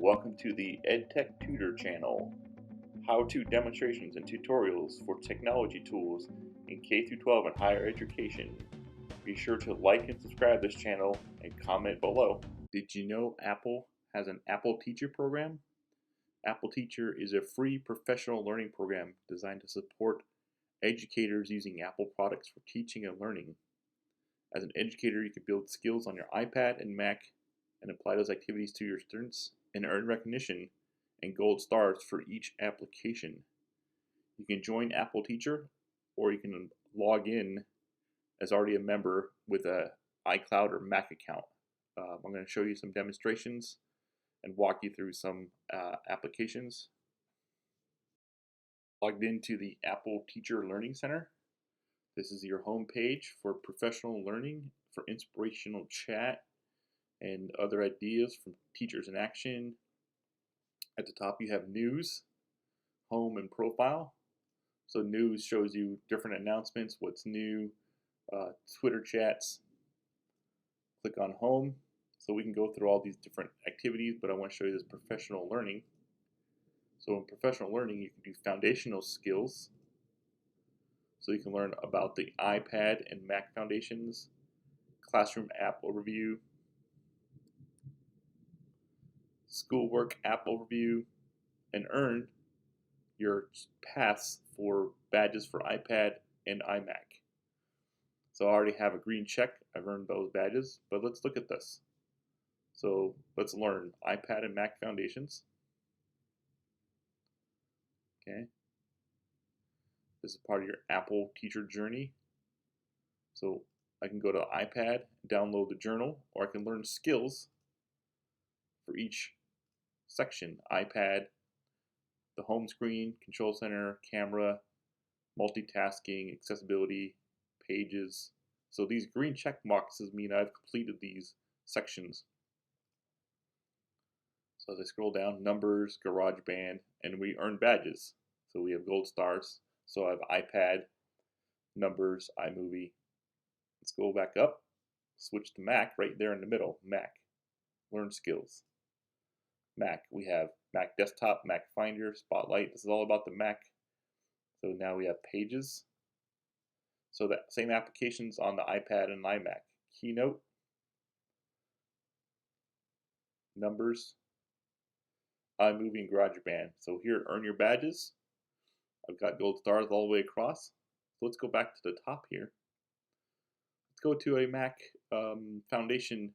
Welcome to the EdTech Tutor channel, how-to demonstrations and tutorials for technology tools in K-12 and higher education. Be sure to like and subscribe this channel and comment below. Did you know Apple has an Apple Teacher program? Apple Teacher is a free professional learning program designed to support educators using Apple products for teaching and learning. As an educator, you can build skills on your iPad and Mac and apply those activities to your students and earn recognition and gold stars for each application. You can join Apple Teacher, or you can log in as already a member with an iCloud or Mac account. I'm going to show you some demonstrations and walk you through some applications. Logged into the Apple Teacher Learning Center. This is your home page for professional learning, for inspirational chat, and other ideas from teachers in action. At the top you have news, home, and profile. So news shows you different announcements, what's new, Twitter chats. Click on home. So we can go through all these different activities, but I want to show you this professional learning. So in professional learning you can do foundational skills. So you can learn about the iPad and Mac foundations, classroom app overview, schoolwork app overview, and earn your paths for badges for iPad and iMac. So I already have a green check. I've earned those badges, but let's look at this. So let's learn iPad and Mac foundations. Okay. This is part of your Apple Teacher journey. So I can go to the iPad, download the journal, or I can learn skills for each section. iPad, the home screen, control center, camera, multitasking, accessibility, pages. So these green check boxes mean I've completed these sections. So as I scroll down, numbers, GarageBand, and we earn badges. So we have gold stars. So I have iPad, numbers, iMovie. Let's go back up, switch to Mac right there in the middle, Mac, learn skills. Mac, we have Mac Desktop, Mac Finder, Spotlight. This is all about the Mac. So now we have pages. So that same applications on the iPad and iMac. Keynote, numbers, iMovie, and GarageBand. So here, earn your badges. I've got gold stars all the way across. So let's go back to the top here. Let's go to a Mac foundation.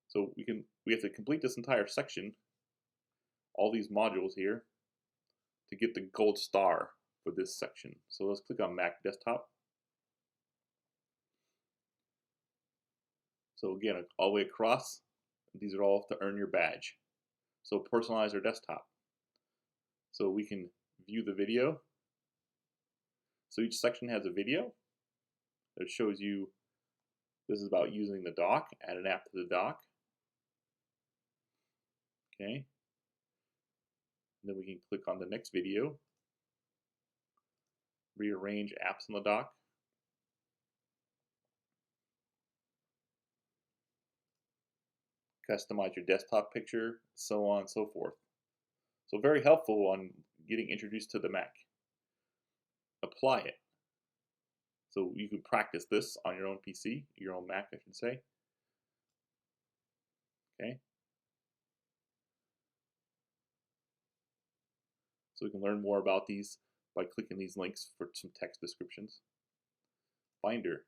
So we have to complete this entire section, all these modules here, to get the gold star for this section. So let's click on Mac Desktop. So again, all the way across, these are all to earn your badge. So personalize our desktop. So we can view the video. So each section has a video that shows you, this is about using the dock, add an app to the dock. Okay. And then we can click on the next video, rearrange apps on the dock. Customize your desktop picture, so on and so forth. So very helpful on getting introduced to the Mac. Apply it. So you can practice this on your own PC, your own Mac, I should say. Okay. So we can learn more about these by clicking these links for some text descriptions. Finder.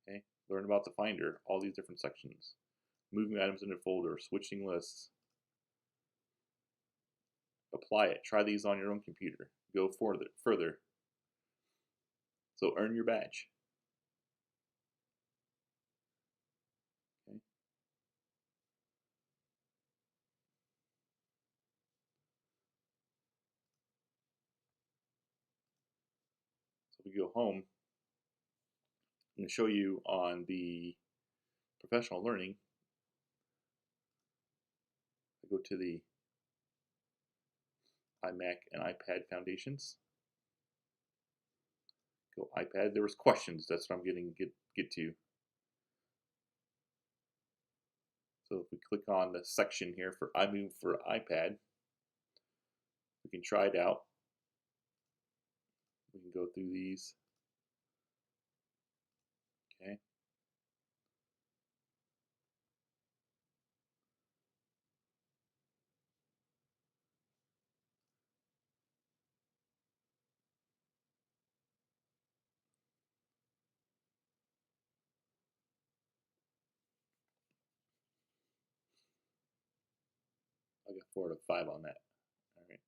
Okay. Learn about the Finder, all these different sections. Moving items in a folder, switching lists. Apply it. Try these on your own computer. Go further. So earn your badge. Okay. So we go home. I'm going to show you on the professional learning. I go to the iMac and iPad foundations. Go iPad. There was questions. That's what I'm getting get to. So if we click on the section here for iMovie for iPad, we can try it out. We can go through these. Okay. I got 4 out of 5 on that. All right.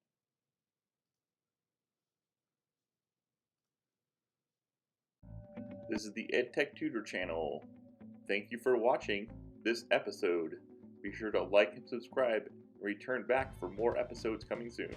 This is the EdTech Tutor channel. Thank you for watching this episode. Be sure to like and subscribe and return back for more episodes coming soon.